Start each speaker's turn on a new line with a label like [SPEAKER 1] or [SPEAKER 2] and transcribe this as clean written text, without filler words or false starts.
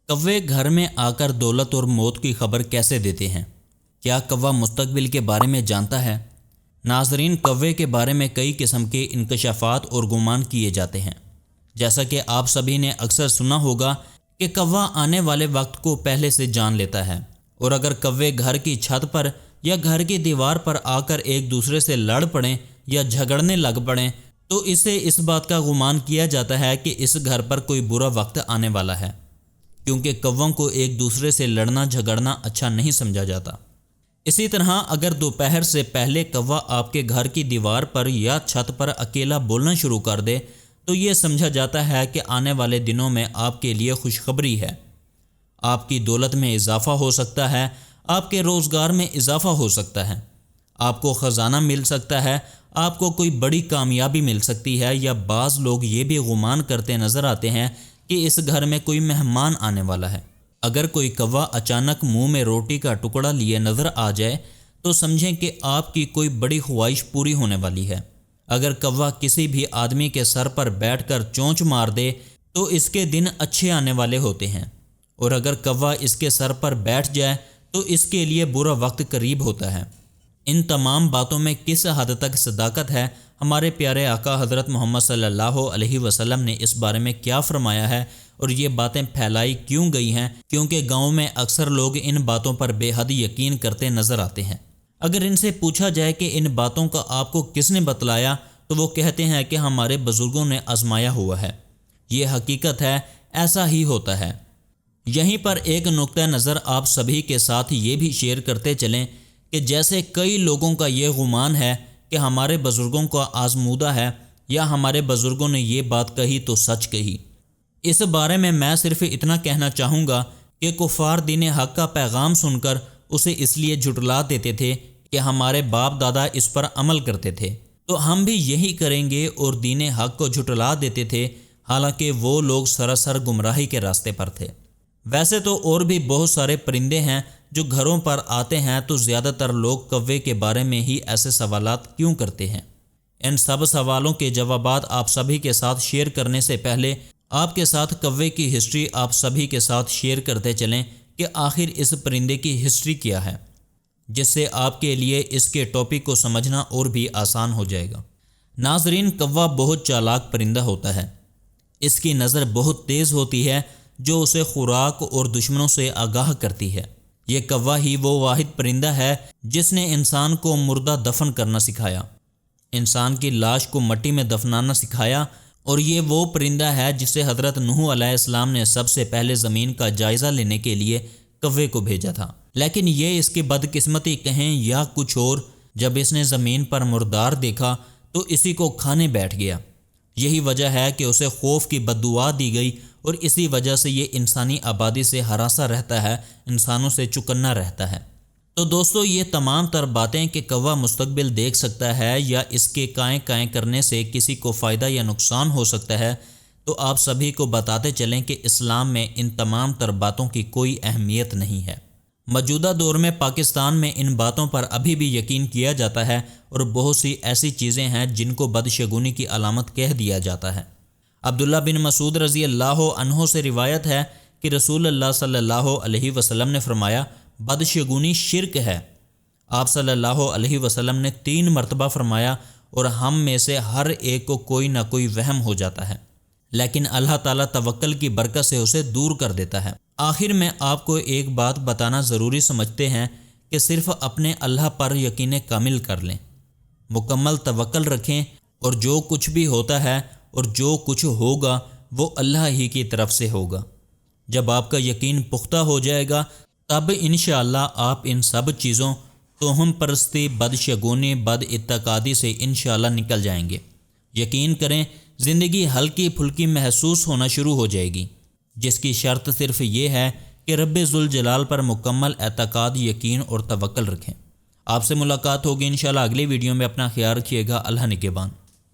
[SPEAKER 1] کوے گھر میں آ کر دولت اور موت کی خبر کیسے دیتے ہیں؟ کیا کوا مستقبل کے بارے میں جانتا ہے؟ ناظرین، کوے کے بارے میں کئی قسم کے انکشافات اور گمان کیے جاتے ہیں۔ جیسا کہ آپ سبھی نے اکثر سنا ہوگا کہ کوا آنے والے وقت کو پہلے سے جان لیتا ہے، اور اگر کوے گھر کی چھت پر یا گھر کی دیوار پر آ کر ایک دوسرے سے لڑ پڑیں یا جھگڑنے لگ پڑیں تو اسے اس بات کا گمان کیا جاتا ہے کہ اس گھر پر کوئی برا وقت آنے والا ہے، کیونکہ کووں کو ایک دوسرے سے لڑنا جھگڑنا اچھا نہیں سمجھا جاتا۔ اسی طرح اگر دوپہر سے پہلے کوا آپ کے گھر کی دیوار پر یا چھت پر اکیلا بولنا شروع کر دے تو یہ سمجھا جاتا ہے کہ آنے والے دنوں میں آپ کے لیے خوشخبری ہے۔ آپ کی دولت میں اضافہ ہو سکتا ہے، آپ کے روزگار میں اضافہ ہو سکتا ہے، آپ کو خزانہ مل سکتا ہے، آپ کو کوئی بڑی کامیابی مل سکتی ہے، یا بعض لوگ یہ بھی گمان کرتے نظر آتے ہیں کہ اس گھر میں کوئی مہمان آنے والا ہے۔ اگر کوئی کوا اچانک منہ میں روٹی کا ٹکڑا لیے نظر آ جائے تو سمجھیں کہ آپ کی کوئی بڑی خواہش پوری ہونے والی ہے۔ اگر کوا کسی بھی آدمی کے سر پر بیٹھ کر چونچ مار دے تو اس کے دن اچھے آنے والے ہوتے ہیں، اور اگر کوا اس کے سر پر بیٹھ جائے تو اس کے لیے برا وقت قریب ہوتا ہے۔ ان تمام باتوں میں کس حد تک صداقت ہے؟ ہمارے پیارے آقا حضرت محمد صلی اللہ علیہ وسلم نے اس بارے میں کیا فرمایا ہے، اور یہ باتیں پھیلائی کیوں گئی ہیں؟ کیونکہ گاؤں میں اکثر لوگ ان باتوں پر بے حد یقین کرتے نظر آتے ہیں۔ اگر ان سے پوچھا جائے کہ ان باتوں کا آپ کو کس نے بتلایا تو وہ کہتے ہیں کہ ہمارے بزرگوں نے آزمایا ہوا ہے، یہ حقیقت ہے، ایسا ہی ہوتا ہے۔ یہیں پر ایک نقطہ نظر آپ سبھی کے ساتھ یہ بھی شیئر کرتے چلیں کہ جیسے کئی لوگوں کا یہ گمان ہے کہ ہمارے بزرگوں کا آزمودہ ہے، یا ہمارے بزرگوں نے یہ بات کہی تو سچ کہی۔ اس بارے میں صرف اتنا کہنا چاہوں گا کہ کفار دین حق کا پیغام سن کر اسے اس لیے جھٹلا دیتے تھے کہ ہمارے باپ دادا اس پر عمل کرتے تھے، تو ہم بھی یہی کریں گے، اور دین حق کو جھٹلا دیتے تھے، حالانکہ وہ لوگ سراسر گمراہی کے راستے پر تھے۔ ویسے تو اور بھی بہت سارے پرندے ہیں جو گھروں پر آتے ہیں، تو زیادہ تر لوگ کوے کے بارے میں ہی ایسے سوالات کیوں کرتے ہیں؟ ان سب سوالوں کے جوابات آپ سبھی کے ساتھ شیئر کرنے سے پہلے آپ کے ساتھ کوے کی ہسٹری آپ سبھی کے ساتھ شیئر کرتے چلیں کہ آخر اس پرندے کی ہسٹری کیا ہے، جس سے آپ کے لیے اس کے ٹاپک کو سمجھنا اور بھی آسان ہو جائے گا۔ ناظرین، کوا بہت چالاک پرندہ ہوتا ہے۔ اس کی نظر بہت تیز ہوتی ہے جو اسے خوراک اور دشمنوں سے آگاہ کرتی ہے۔ یہ کوا ہی وہ واحد پرندہ ہے جس نے انسان کو مردہ دفن کرنا سکھایا، انسان کی لاش کو مٹی میں دفنانا سکھایا، اور یہ وہ پرندہ ہے جسے حضرت نوح علیہ السلام نے سب سے پہلے زمین کا جائزہ لینے کے لیے کوے کو بھیجا تھا۔ لیکن یہ اس کی بدقسمتی کہیں یا کچھ اور، جب اس نے زمین پر مردار دیکھا تو اسی کو کھانے بیٹھ گیا۔ یہی وجہ ہے کہ اسے خوف کی بددعا دی گئی، اور اسی وجہ سے یہ انسانی آبادی سے ہراساں رہتا ہے، انسانوں سے چکنا رہتا ہے۔ تو دوستو، یہ تمام تر باتیں کہ کوا مستقبل دیکھ سکتا ہے یا اس کے کائیں کائیں کرنے سے کسی کو فائدہ یا نقصان ہو سکتا ہے، تو آپ سبھی کو بتاتے چلیں کہ اسلام میں ان تمام تر باتوں کی کوئی اہمیت نہیں ہے۔ موجودہ دور میں پاکستان میں ان باتوں پر ابھی بھی یقین کیا جاتا ہے، اور بہت سی ایسی چیزیں ہیں جن کو بدشگونی کی علامت کہہ دیا جاتا ہے۔ عبداللہ بن مسعود رضی اللہ عنہ سے روایت ہے کہ رسول اللہ صلی اللہ علیہ وسلم نے فرمایا، بدشگونی شرک ہے۔ آپ صلی اللہ علیہ وسلم نے 3 مرتبہ فرمایا، اور ہم میں سے ہر ایک کو کوئی نہ کوئی وہم ہو جاتا ہے، لیکن اللہ تعالیٰ توکل کی برکت سے اسے دور کر دیتا ہے۔ آخر میں آپ کو ایک بات بتانا ضروری سمجھتے ہیں کہ صرف اپنے اللہ پر یقین کامل کر لیں، مکمل توکل رکھیں، اور جو کچھ بھی ہوتا ہے اور جو کچھ ہوگا وہ اللہ ہی کی طرف سے ہوگا۔ جب آپ کا یقین پختہ ہو جائے گا تب انشاءاللہ آپ ان سب چیزوں، توہم پرستی، بدشگونی، بد اعتقادی سے انشاءاللہ نکل جائیں گے۔ یقین کریں، زندگی ہلکی پھلکی محسوس ہونا شروع ہو جائے گی، جس کی شرط صرف یہ ہے کہ رب ذوالجلال پر مکمل اعتقاد، یقین اور توکل رکھیں۔ آپ سے ملاقات ہوگی انشاءاللہ اگلی ویڈیو میں۔ اپنا خیال رکھیے گا۔ اللہ نگہبان۔